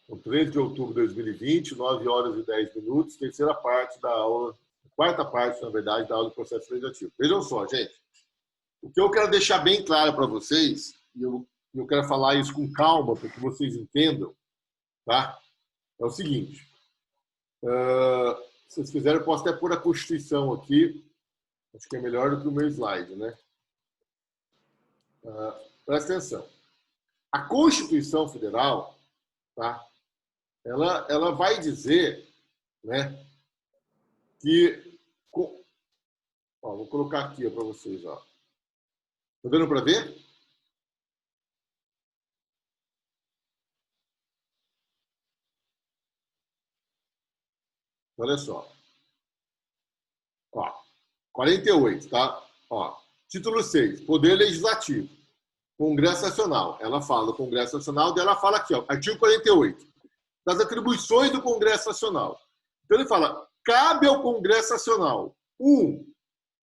No 13 de outubro de 2020, 9 horas e 10 minutos, terceira parte da aula, quarta parte, na verdade, da aula do processo legislativo. Vejam só, gente. O que eu quero deixar bem claro para vocês, e eu quero falar isso com calma para que vocês entendam, tá? É o seguinte. Se vocês quiserem, eu posso até pôr a Constituição aqui. Acho que é melhor do que o meu slide, né? Presta atenção. A Constituição Federal, tá? Ela vai dizer, né, que... Ó, vou colocar aqui para vocês. Ó. Tá dando para ver? Olha só. Ó, 48, tá? Ó, título 6, Poder Legislativo. Congresso Nacional. Ela fala do Congresso Nacional, daí ela fala aqui, ó, artigo 48, das atribuições do Congresso Nacional. Então ele fala, cabe ao Congresso Nacional,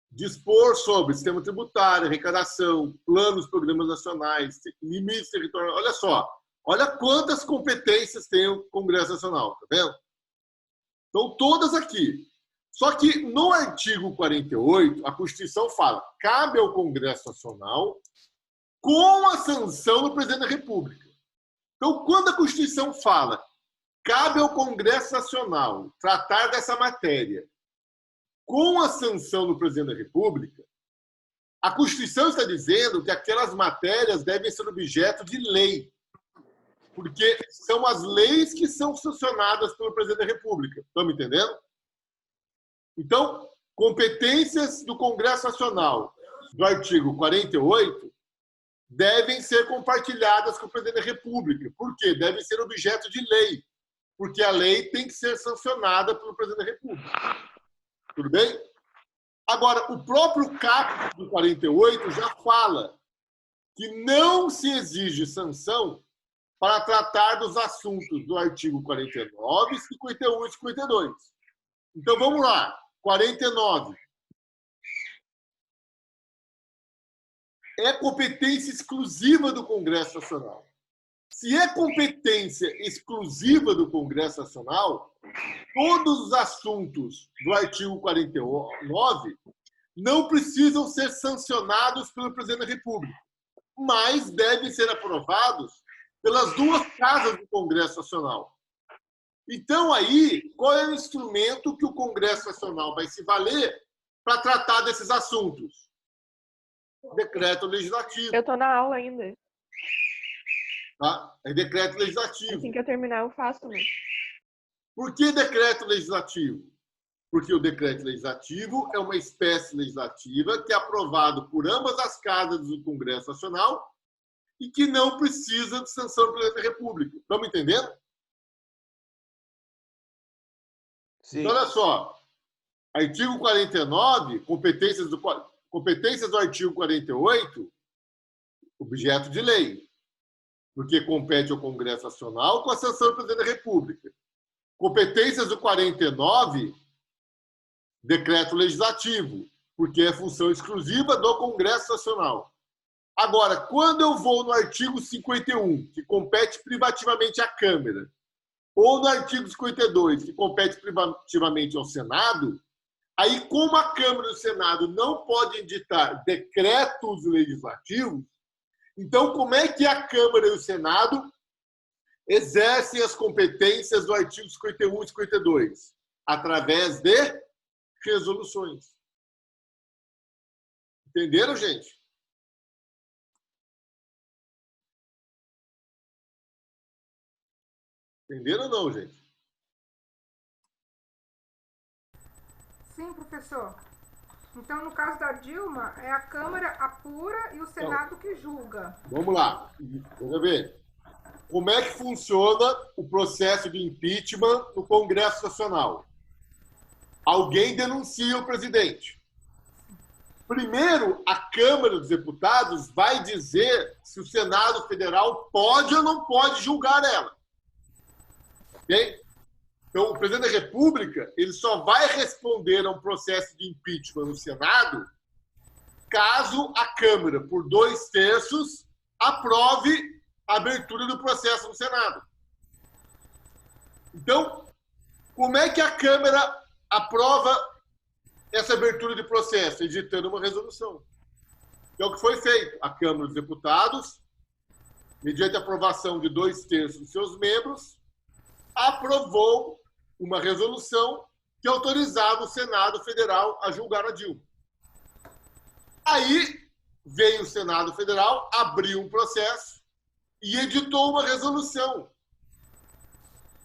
dispor sobre sistema tributário, arrecadação, planos, programas nacionais, limites territoriais. Olha só, olha quantas competências tem o Congresso Nacional, tá vendo? Então, todas aqui. Só que no artigo 48, a Constituição fala, cabe ao Congresso Nacional com a sanção do Presidente da República. Então, quando a Constituição fala, cabe ao Congresso Nacional tratar dessa matéria com a sanção do Presidente da República, a Constituição está dizendo que aquelas matérias devem ser objeto de lei, porque são as leis que são sancionadas pelo Presidente da República. Estão me entendendo? Então, competências do Congresso Nacional, do artigo 48, devem ser compartilhadas com o Presidente da República. Por quê? Devem ser objeto de lei, porque a lei tem que ser sancionada pelo Presidente da República. Tudo bem? Agora, o próprio caput do 48 já fala que não se exige sanção para tratar dos assuntos do artigo 49, 51 e 52. Então, vamos lá. 49. É competência exclusiva do Congresso Nacional. Se é competência exclusiva do Congresso Nacional, todos os assuntos do artigo 49 não precisam ser sancionados pelo Presidente da República, mas devem ser aprovados pelas duas casas do Congresso Nacional. Então, aí, qual é o instrumento que o Congresso Nacional vai se valer para tratar desses assuntos? Decreto legislativo. Eu estou na aula ainda. Tá? É decreto legislativo. Assim que eu terminar, eu faço mesmo. Por que decreto legislativo? Porque o decreto legislativo é uma espécie legislativa que é aprovado por ambas as casas do Congresso Nacional e que não precisa de sanção do Presidente da República. Estão me entendendo? Sim. Então, olha só. Artigo 49, competências do artigo 48, objeto de lei, porque compete ao Congresso Nacional com a sanção do Presidente da República. Competências do 49, decreto legislativo, porque é função exclusiva do Congresso Nacional. Agora, quando eu vou no artigo 51, que compete privativamente à Câmara, ou no artigo 52, que compete privativamente ao Senado, aí, como a Câmara e o Senado não podem editar decretos legislativos, então, como é que a Câmara e o Senado exercem as competências do artigo 51 e 52? Através de resoluções. Entenderam, gente? Entenderam ou não, gente? Sim, professor. Então, no caso da Dilma, é a Câmara apura e o Senado que julga. Vamos lá. Vamos ver. Como é que funciona o processo de impeachment no Congresso Nacional? Alguém denuncia o presidente. Primeiro, a Câmara dos Deputados vai dizer se o Senado Federal pode ou não pode julgar ela. Ok? Então, o presidente da República ele só vai responder a um processo de impeachment no Senado caso a Câmara, por 2/3, aprove a abertura do processo no Senado. Então, como é que a Câmara aprova essa abertura de processo? Editando uma resolução. É o que foi feito. A Câmara dos Deputados, mediante a aprovação de 2/3 dos seus membros, aprovou uma resolução que autorizava o Senado Federal a julgar a Dilma. Aí veio o Senado Federal, abriu um processo e editou uma resolução,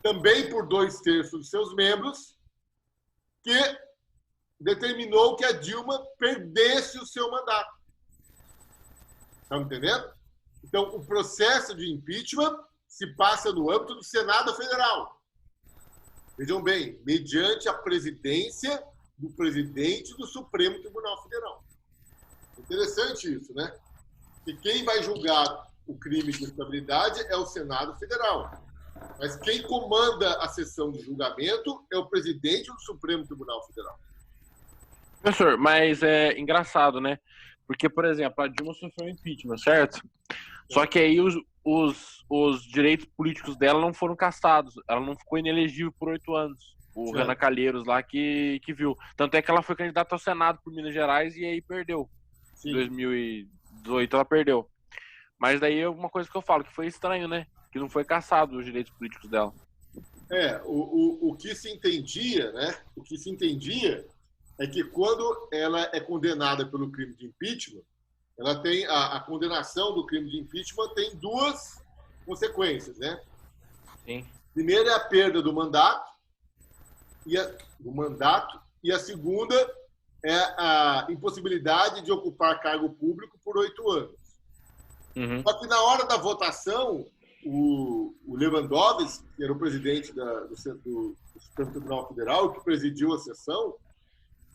também por 2/3 dos seus membros, que determinou que a Dilma perdesse o seu mandato. Estão entendendo? Então, o processo de impeachment se passa no âmbito do Senado Federal. Vejam bem, mediante a presidência do presidente do Supremo Tribunal Federal. Interessante isso, né? Que quem vai julgar o crime de instabilidade é o Senado Federal. Mas quem comanda a sessão de julgamento é o presidente do Supremo Tribunal Federal. Professor, mas é engraçado, né? Porque, por exemplo, a Dilma sofreu impeachment, certo? Só que aí os direitos políticos dela não foram cassados. Ela não ficou inelegível por 8 anos. O Renan Calheiros lá que viu. Tanto é que ela foi candidata ao Senado por Minas Gerais e aí perdeu. Em 2018 ela perdeu. Mas daí é uma coisa que eu falo, que foi estranho, né? Que não foi cassado os direitos políticos dela. O que se entendia, né? O que se entendia é que quando ela é condenada pelo crime de impeachment, ela tem a condenação do crime de impeachment tem 2 consequências, né? Sim. Primeiro é a perda do mandato e a segunda é a impossibilidade de ocupar cargo público por 8 anos. Uhum. Só que na hora da votação, o Lewandowski, que era o presidente do Supremo Tribunal Federal, que presidiu a sessão,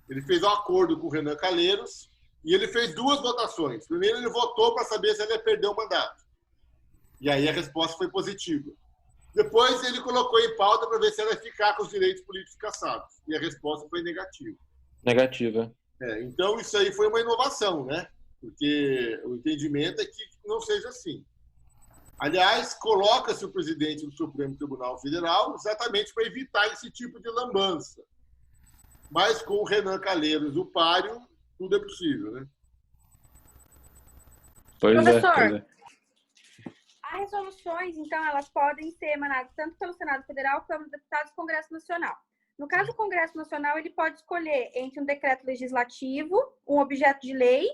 ele fez um acordo com o Renan Calheiros e ele fez 2 votações. Primeiro, ele votou para saber se ele ia perder o mandato. E aí a resposta foi positiva. Depois, ele colocou em pauta para ver se ela ia ficar com os direitos políticos cassados. E a resposta foi negativa. Negativa. Então, isso aí foi uma inovação, né? Porque o entendimento é que não seja assim. Aliás, coloca-se o presidente do Supremo Tribunal Federal exatamente para evitar esse tipo de lambança. Mas com o Renan Calheiros, o páreo, tudo é possível, né? Professor, as resoluções, então, elas podem ser emanadas tanto pelo Senado Federal como deputados do Congresso Nacional. No caso do Congresso Nacional, ele pode escolher entre um decreto legislativo, um objeto de lei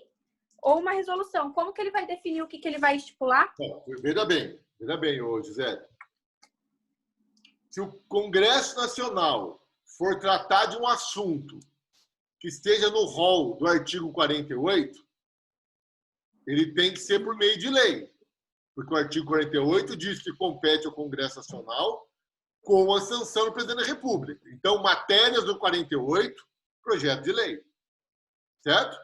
ou uma resolução. Como que ele vai definir o que ele vai estipular? Veja bem, ô Gisele. Se o Congresso Nacional for tratar de um assunto que esteja no rol do artigo 48, ele tem que ser por meio de lei. Porque o artigo 48 diz que compete ao Congresso Nacional com a sanção do presidente da República. Então, matérias do 48, projeto de lei. Certo?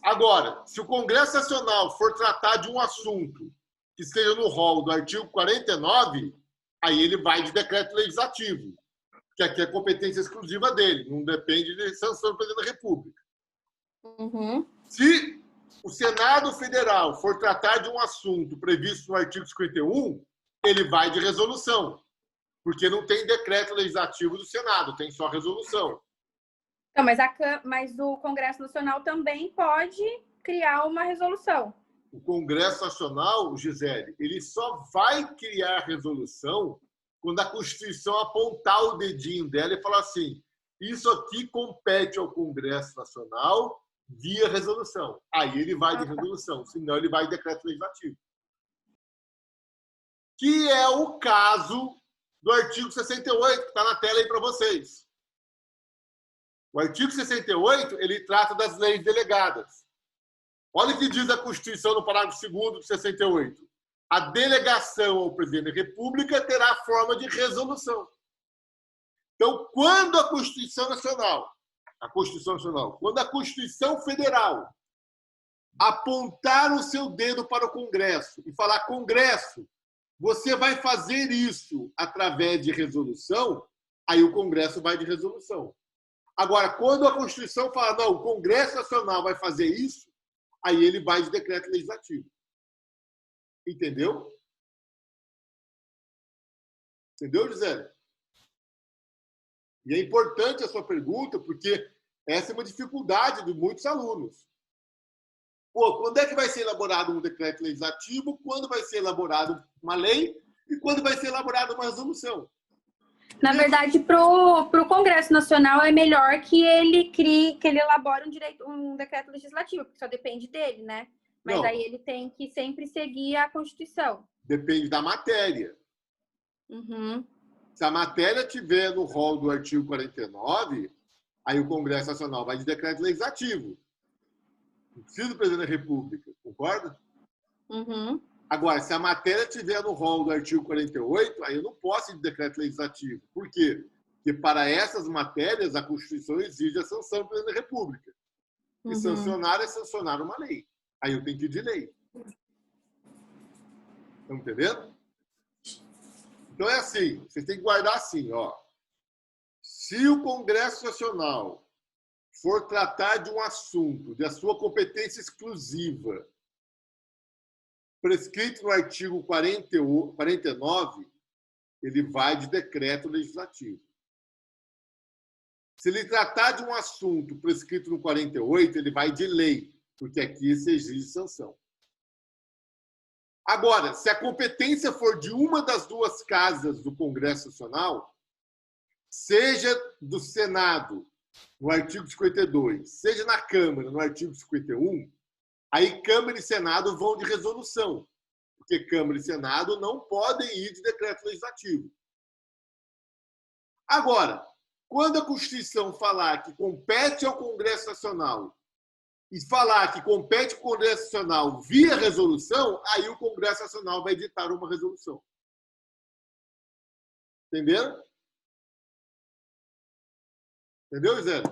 Agora, se o Congresso Nacional for tratar de um assunto que esteja no rol do artigo 49, aí ele vai de decreto legislativo, que aqui é competência exclusiva dele, não depende de sanção do presidente da República. Uhum. Se o Senado Federal for tratar de um assunto previsto no artigo 51, ele vai de resolução, porque não tem decreto legislativo do Senado, tem só resolução. Então, mas o Congresso Nacional também pode criar uma resolução. O Congresso Nacional, Gisele, ele só vai criar resolução quando a Constituição apontar o dedinho dela e falar assim, isso aqui compete ao Congresso Nacional via resolução. Aí ele vai de resolução, senão ele vai de decreto legislativo. Que é o caso do artigo 68, que está na tela aí para vocês. O artigo 68, ele trata das leis delegadas. Olha o que diz a Constituição no parágrafo 2º do 68. A delegação ao presidente da República terá forma de resolução. Então, quando a Constituição Nacional, quando a Constituição Federal apontar o seu dedo para o Congresso e falar, Congresso, você vai fazer isso através de resolução, aí o Congresso vai de resolução. Agora, quando a Constituição fala, não, o Congresso Nacional vai fazer isso, aí ele vai de decreto legislativo. Entendeu? Entendeu, Gisele? E é importante a sua pergunta, porque essa é uma dificuldade de muitos alunos. Pô, quando é que vai ser elaborado um decreto legislativo? Quando vai ser elaborado uma lei? E quando vai ser elaborada uma resolução? Na verdade, para o Congresso Nacional é melhor que ele elabore um decreto legislativo, porque só depende dele, né? Mas Não. aí ele tem que sempre seguir a Constituição. Depende da matéria. Uhum. Se a matéria tiver no rol do artigo 49, aí o Congresso Nacional vai de decreto legislativo. Não precisa do presidente da República, concorda? Uhum. Agora, se a matéria tiver no rol do artigo 48, aí eu não posso ir de decreto legislativo. Por quê? Porque para essas matérias a Constituição exige a sanção do presidente da República. E sancionar é sancionar uma lei. Aí eu tenho que ir de lei. Estão entendendo? Então é assim, vocês têm que guardar assim, ó. Se o Congresso Nacional for tratar de um assunto de a sua competência exclusiva, prescrito no artigo 49, ele vai de decreto legislativo. Se ele tratar de um assunto prescrito no 48, ele vai de lei, porque aqui se exige sanção. Agora, se a competência for de uma das duas casas do Congresso Nacional, seja do Senado, no artigo 52, seja na Câmara, no artigo 51, aí Câmara e Senado vão de resolução, porque Câmara e Senado não podem ir de decreto legislativo. Agora, quando a Constituição falar que compete ao Congresso Nacional e falar que compete ao Congresso Nacional via resolução, aí o Congresso Nacional vai editar uma resolução. Entenderam? Entendeu, Zé?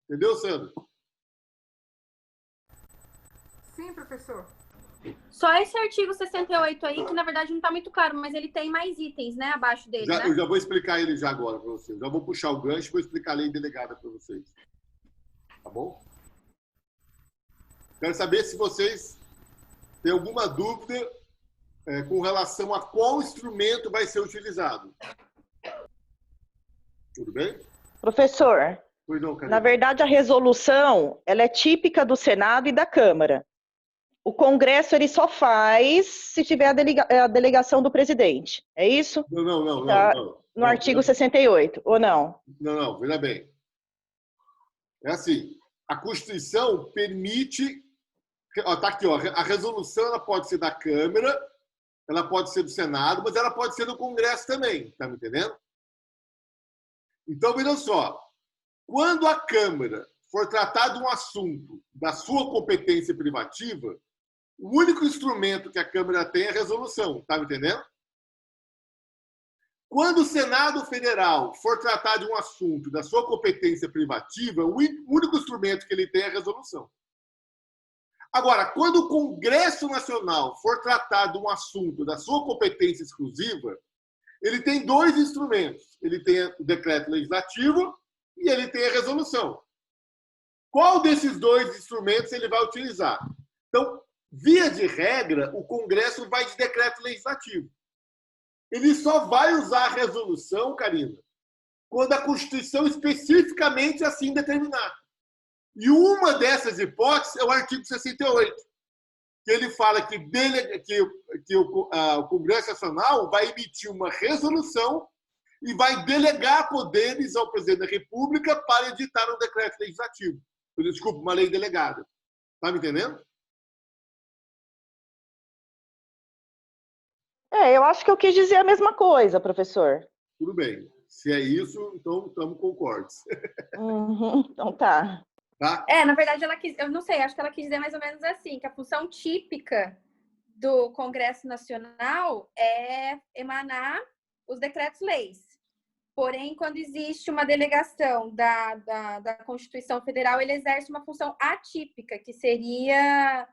Entendeu, Sandra? Sim, professor. Só esse artigo 68 aí, que na verdade não está muito claro, mas ele tem mais itens, né, abaixo dele, né? Eu já vou explicar ele já agora para vocês. Já vou puxar o gancho e vou explicar a lei delegada para vocês. Tá bom? Quero saber se vocês têm alguma dúvida com relação a qual instrumento vai ser utilizado. Tudo bem? Professor, Pois não, Karina. na verdade a resolução ela é típica do Senado e da Câmara. O Congresso ele só faz se tiver a delegação do presidente. É isso? Não. Tá não. No artigo 68, ou não? Não, veja bem. É assim, a Constituição permite... Está aqui, ó, a resolução ela pode ser da Câmara, ela pode ser do Senado, mas ela pode ser do Congresso também, está me entendendo? Então, vejam só, quando a Câmara for tratar de um assunto da sua competência privativa, o único instrumento que a Câmara tem é a resolução, está me entendendo? Quando o Senado Federal for tratar de um assunto da sua competência privativa, o único instrumento que ele tem é a resolução. Agora, quando o Congresso Nacional for tratar de um assunto da sua competência exclusiva, ele tem dois instrumentos. Ele tem o decreto legislativo e ele tem a resolução. Qual desses dois instrumentos ele vai utilizar? Então, via de regra, o Congresso vai de decreto legislativo. Ele só vai usar a resolução, Karina, quando a Constituição especificamente assim determinar. E uma dessas hipóteses é o artigo 68, que ele fala que o Congresso Nacional vai emitir uma resolução e vai delegar poderes ao presidente da República para editar um decreto legislativo. Desculpa, uma lei delegada. Está me entendendo? Eu acho que eu quis dizer a mesma coisa, professor. Tudo bem. Se é isso, então estamos concordes. Então tá. Tá? Na verdade, eu não sei, acho que ela quis dizer mais ou menos assim, que a função típica do Congresso Nacional é emanar os decretos-leis. Porém, quando existe uma delegação da Constituição Federal, ele exerce uma função atípica, que seria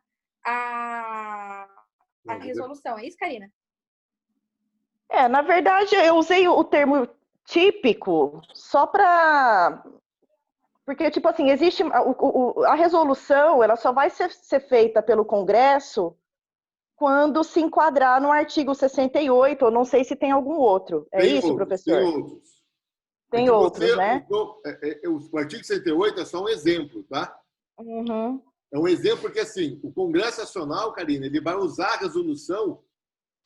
a resolução. É isso, Karina? Na verdade, eu usei o termo típico só para... Porque, tipo assim, existe... A resolução, ela só vai ser feita pelo Congresso quando se enquadrar no artigo 68, ou não sei se tem algum outro. É Tem isso, outros, professor? Tem outros. Tem É que outros, né? O artigo 68 é só um exemplo, tá? Uhum. É um exemplo porque, assim, o Congresso Nacional, Karina, ele vai usar a resolução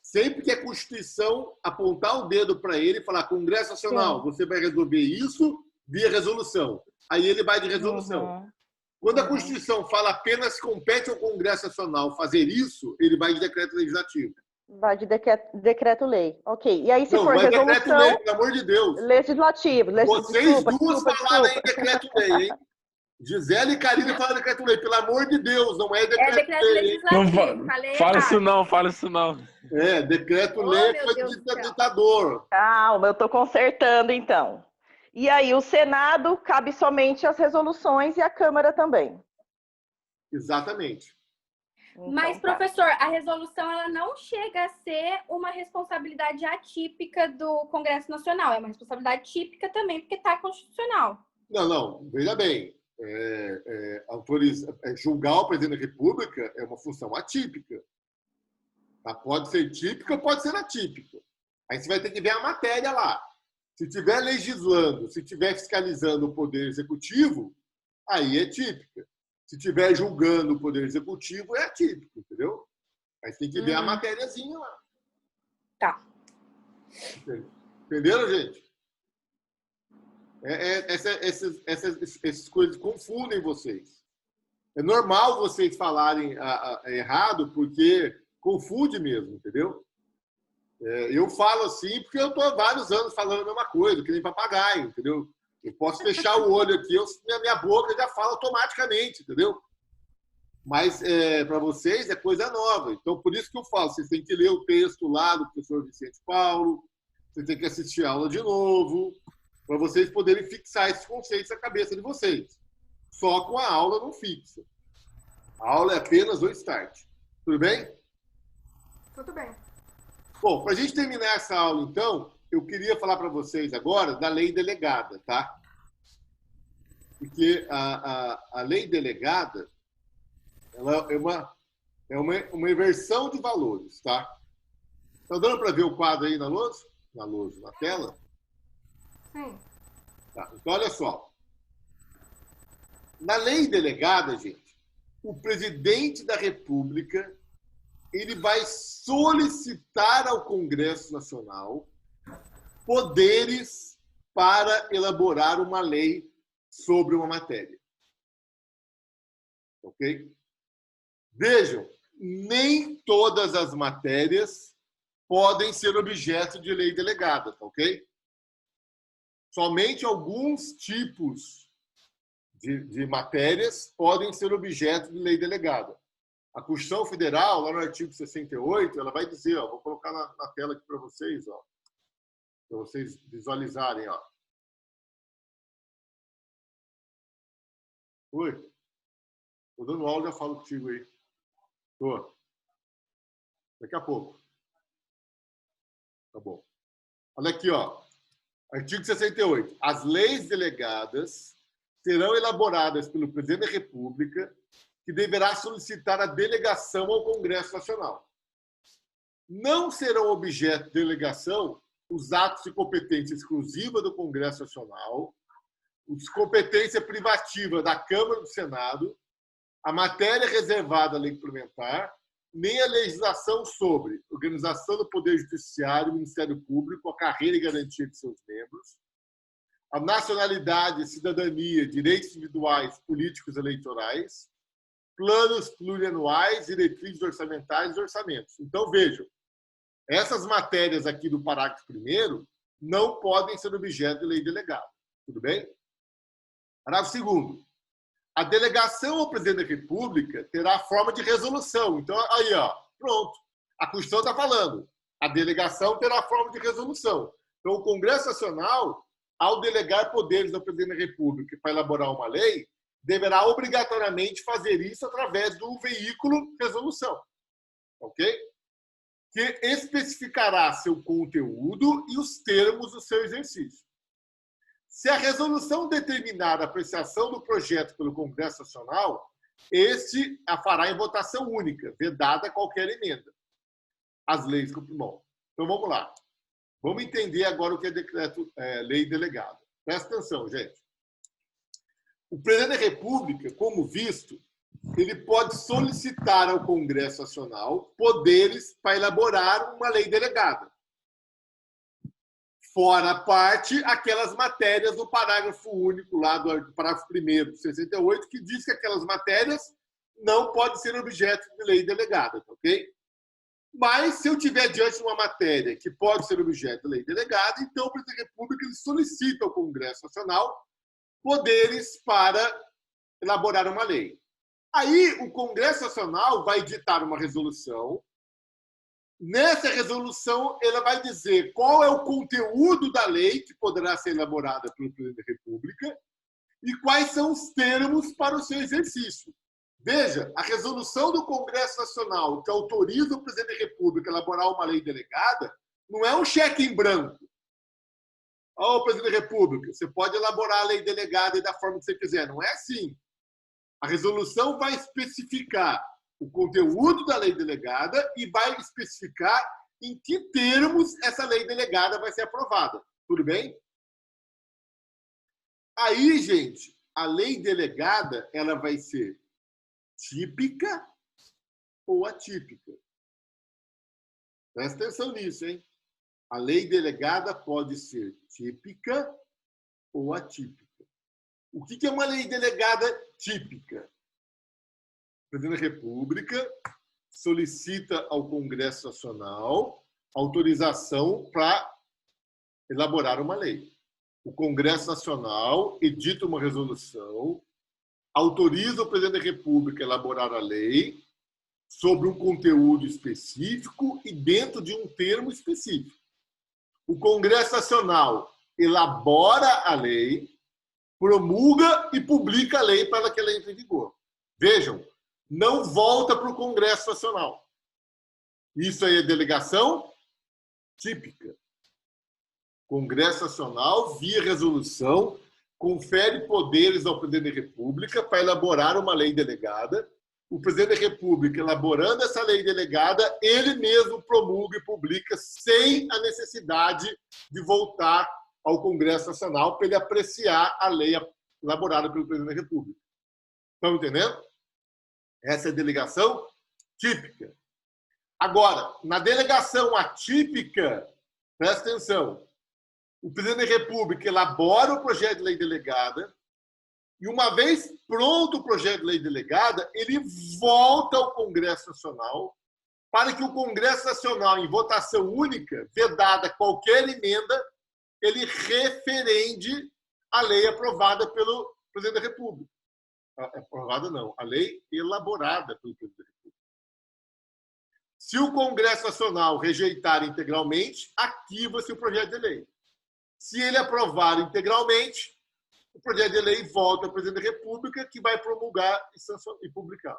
sempre que a Constituição apontar o dedo para ele e falar: Congresso Nacional, Sim. você vai resolver isso via resolução. Aí ele vai de resolução. Uhum. Quando a Constituição fala apenas compete ao Congresso Nacional fazer isso, ele vai de decreto legislativo. Vai de decreto-lei. Ok. E aí, se Não, for vai resolução... decreto-lei, pelo amor de Deus. Legislativo. Vocês duas falaram em decreto-lei, hein? Gisele e Karina falaram decreto-lei. Pelo amor de Deus, não é É decreto decreto-lei, hein? legislativo. Falei Fala isso errado. não, fala isso não. É, decreto-lei Oh, é meu coisa Deus de do céu. ditador. Calma, eu estou consertando, então. E aí, o Senado cabe somente as resoluções e a Câmara também. Exatamente. Então, Mas, tá. professor, a resolução ela não chega a ser uma responsabilidade atípica do Congresso Nacional. É uma responsabilidade típica também, porque está constitucional. Não, veja bem. Julgar o presidente da República é uma função atípica. Tá? Pode ser típica, pode ser atípica. Aí você vai ter que ver a matéria lá. Se estiver legislando, se estiver fiscalizando o Poder Executivo, aí é típica. Se estiver julgando o Poder Executivo, é atípico, entendeu? Aí você tem que ver a matériazinha lá. Tá. Entenderam, gente? Essas coisas confundem vocês. É normal vocês falarem errado, porque confunde mesmo, entendeu? Eu falo assim porque eu estou há vários anos falando a mesma coisa, que nem papagaio, entendeu? Eu posso fechar o olho aqui, minha boca já fala automaticamente, entendeu? Mas para vocês é coisa nova. Então, por isso que eu falo, vocês têm que ler o texto lá do professor Vicente Paulo, vocês têm que assistir a aula de novo, para vocês poderem fixar esses conceitos na cabeça de vocês. Só com a aula não fixa. A aula é apenas o start. Tudo bem? Tudo bem. Bom, para a gente terminar essa aula, então, eu queria falar para vocês agora da lei delegada, tá? Porque a lei delegada ela é uma inversão de valores, tá? Tá dando para ver o quadro aí na tela? Sim. Tá, então, olha só. Na lei delegada, gente, o presidente da República ele vai solicitar ao Congresso Nacional poderes para elaborar uma lei sobre uma matéria. Ok? Vejam, nem todas as matérias podem ser objeto de lei delegada, tá ok? Somente alguns tipos de matérias podem ser objeto de lei delegada. A Constituição Federal, lá no artigo 68, ela vai dizer, ó, vou colocar na tela aqui para vocês, ó, para vocês visualizarem, ó. Oi? Estou dando aula, já falo contigo aí. Tô. Daqui a pouco. Tá bom. Olha aqui, ó. Artigo 68. As leis delegadas serão elaboradas pelo presidente da República, que deverá solicitar a delegação ao Congresso Nacional. Não serão objeto de delegação os atos de competência exclusiva do Congresso Nacional, os de competência privativa da Câmara e do Senado, a matéria reservada à lei complementar, nem a legislação sobre organização do Poder Judiciário, Ministério Público, a carreira e garantia de seus membros, a nacionalidade, cidadania, direitos individuais, políticos e eleitorais, planos plurianuais, diretrizes orçamentárias e orçamentos. Então, vejam, essas matérias aqui do parágrafo 1º não podem ser objeto de lei delegada. Tudo bem? Parágrafo 2º. A delegação ao presidente da República terá forma de resolução. Então, aí, ó, pronto. A Constituição está falando. A delegação terá forma de resolução. Então, o Congresso Nacional, ao delegar poderes ao presidente da República para elaborar uma lei, deverá obrigatoriamente fazer isso através do veículo resolução. Ok? Que especificará seu conteúdo e os termos do seu exercício. Se a resolução determinar a apreciação do projeto pelo Congresso Nacional, este a fará em votação única, vedada qualquer emenda. as leis. Bom, então vamos lá. Vamos entender agora o que é lei delegada. Presta atenção, gente. O presidente da República, como visto, ele pode solicitar ao Congresso Nacional poderes para elaborar uma lei delegada. Fora a parte, aquelas matérias do parágrafo único, lá do parágrafo 1º de 68, que diz que aquelas matérias não podem ser objeto de lei delegada, ok? Mas, se eu tiver diante de uma matéria que pode ser objeto de lei delegada, então o presidente da República ele solicita ao Congresso Nacional poderes para elaborar uma lei. Aí, o Congresso Nacional vai editar uma resolução. Nessa resolução, ela vai dizer qual é o conteúdo da lei que poderá ser elaborada pelo presidente da República e quais são os termos para o seu exercício. Veja, a resolução do Congresso Nacional que autoriza o presidente da República a elaborar uma lei delegada não é um cheque em branco. Ó, presidente da República, você pode elaborar a lei delegada da forma que você quiser. Não é assim. A resolução vai especificar o conteúdo da lei delegada e vai especificar em que termos essa lei delegada vai ser aprovada. Tudo bem? Aí, gente, a lei delegada ela vai ser típica ou atípica. Presta atenção nisso, hein? A lei delegada pode ser típica ou atípica. O que é uma lei delegada típica? O presidente da República solicita ao Congresso Nacional autorização para elaborar uma lei. O Congresso Nacional edita uma resolução, autoriza o presidente da República a elaborar a lei sobre um conteúdo específico e dentro de um termo específico. O Congresso Nacional elabora a lei, promulga e publica a lei para que ela entre em vigor. Vejam, não volta para o Congresso Nacional. Isso aí é delegação típica. Congresso Nacional, via resolução, confere poderes ao presidente da República para elaborar uma lei delegada. O presidente da República, elaborando essa lei delegada, ele mesmo promulga e publica sem a necessidade de voltar ao Congresso Nacional para ele apreciar a lei elaborada pelo presidente da República. Estão entendendo? Essa é a delegação típica. Agora, na delegação atípica, presta atenção, o presidente da República elabora o projeto de lei delegada e, uma vez pronto o projeto de lei delegada, ele volta ao Congresso Nacional para que o Congresso Nacional, em votação única, vedada qualquer emenda, ele referende a lei aprovada pelo presidente da República. Aprovada não, a lei elaborada pelo presidente da República. Se o Congresso Nacional rejeitar integralmente, arquiva-se o projeto de lei. Se ele aprovar integralmente, o projeto de lei volta ao presidente da República, que vai promulgar e publicar.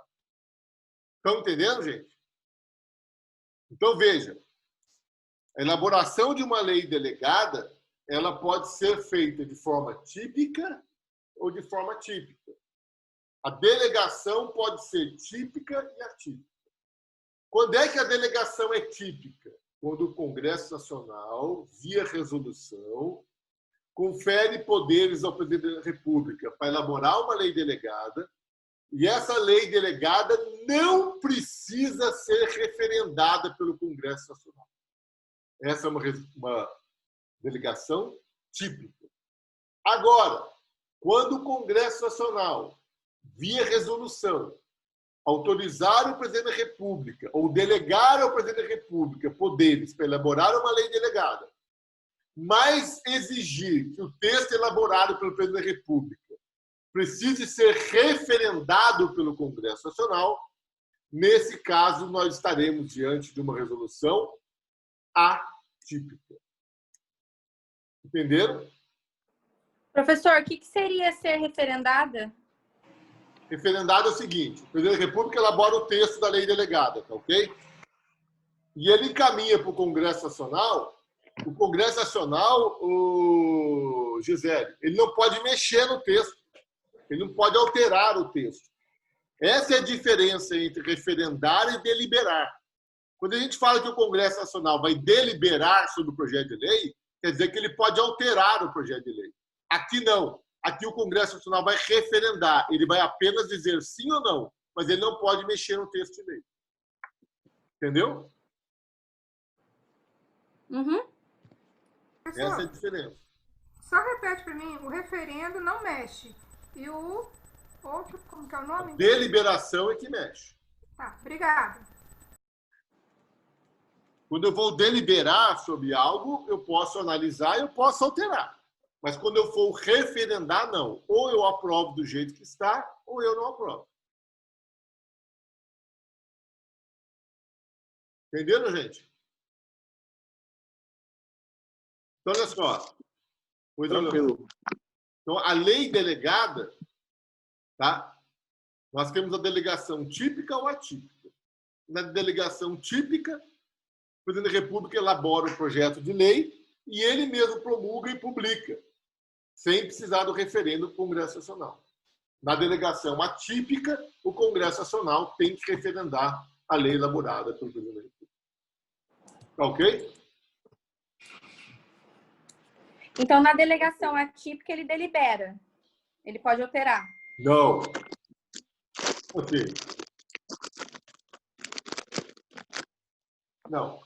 Estão entendendo, gente? Então, veja, a elaboração de uma lei delegada, ela pode ser feita de forma típica ou de forma atípica. A delegação pode ser típica e atípica. Quando é que a delegação é típica? Quando o Congresso Nacional, via resolução, confere poderes ao presidente da República para elaborar uma lei delegada, e essa lei delegada não precisa ser referendada pelo Congresso Nacional. Essa é uma delegação típica. Agora, quando o Congresso Nacional, via resolução, autorizar o presidente da República ou delegar ao presidente da República poderes para elaborar uma lei delegada, mas exigir que o texto elaborado pelo presidente da República precise ser referendado pelo Congresso Nacional, nesse caso, nós estaremos diante de uma resolução atípica. Entenderam? Professor, o que seria ser referendada? Referendado é o seguinte: o presidente da República elabora o texto da lei delegada, tá ok? E ele encaminha para o Congresso Nacional. O Congresso Nacional, o Gisele, ele não pode mexer no texto, ele não pode alterar o texto. Essa é a diferença entre referendar e deliberar. Quando a gente fala que o Congresso Nacional vai deliberar sobre o projeto de lei, quer dizer que ele pode alterar o projeto de lei. Aqui não. Aqui o Congresso Nacional vai referendar. Ele vai apenas dizer sim ou não, mas ele não pode mexer no texto de lei. Entendeu? Uhum. Essa é a diferença. Só repete para mim, o referendo não mexe. E o outro, como que é o nome? Deliberação é que mexe. Tá, obrigada. Quando eu vou deliberar sobre algo, eu posso analisar e eu posso alterar. Mas quando eu for referendar, não. Ou eu aprovo do jeito que está, ou eu não aprovo. Entenderam, gente? Então, olha só. Tranquilo. Então, a lei delegada, tá? Nós temos a delegação típica ou atípica. Na delegação típica, o presidente da República elabora o projeto de lei e ele mesmo promulga e publica, sem precisar do referendo do Congresso Nacional. Na delegação atípica, o Congresso Nacional tem que referendar a lei elaborada pelo presidente da República. Tá ok? Então, na delegação atípica, ele delibera. Ele pode alterar. Não. Ok. Não.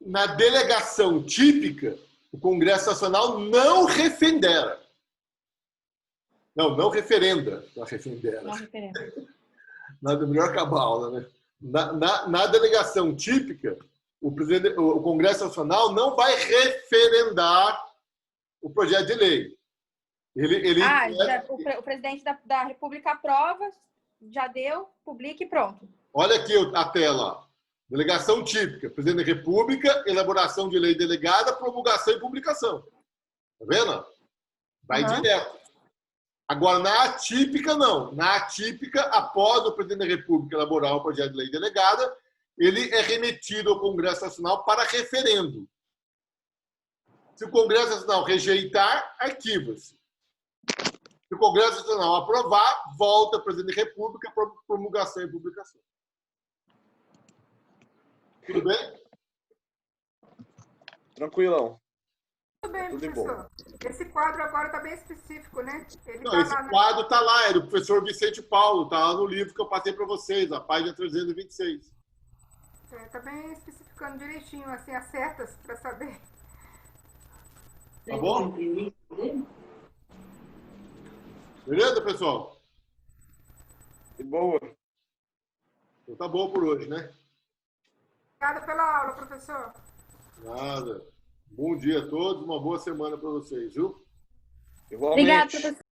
Na delegação típica, o Congresso Nacional não referenda. Não referenda. Não referenda. Não referenda. Nada melhor acabar a aula, né? Na delegação típica, o Congresso Nacional não vai referendar o projeto de lei. O presidente da República aprova, já deu, publica e pronto. Olha aqui a tela. Delegação típica. Presidente da República, elaboração de lei delegada, promulgação e publicação. Tá vendo? Vai direto. Agora, na atípica, não. Na atípica, após o presidente da República elaborar o projeto de lei delegada, ele é remetido ao Congresso Nacional para referendo. Se o Congresso Nacional rejeitar, arquiva-se. Se o Congresso Nacional aprovar, volta ao presidente da República para promulgação e publicação. Tudo bem? Tranquilão. Tudo bem, Tudo de professor. Esse quadro agora está bem específico, né? Não, esse quadro está lá, é do professor Vicente Paulo, está lá no livro que eu passei para vocês, a página 326. Está bem especificando direitinho, assim, as setas para saber. Tá bom? Beleza, pessoal? De boa. Então tá bom por hoje, né? Obrigada pela aula, professor. Nada. Bom dia a todos, uma boa semana para vocês, viu? Igualmente. Obrigada, professor.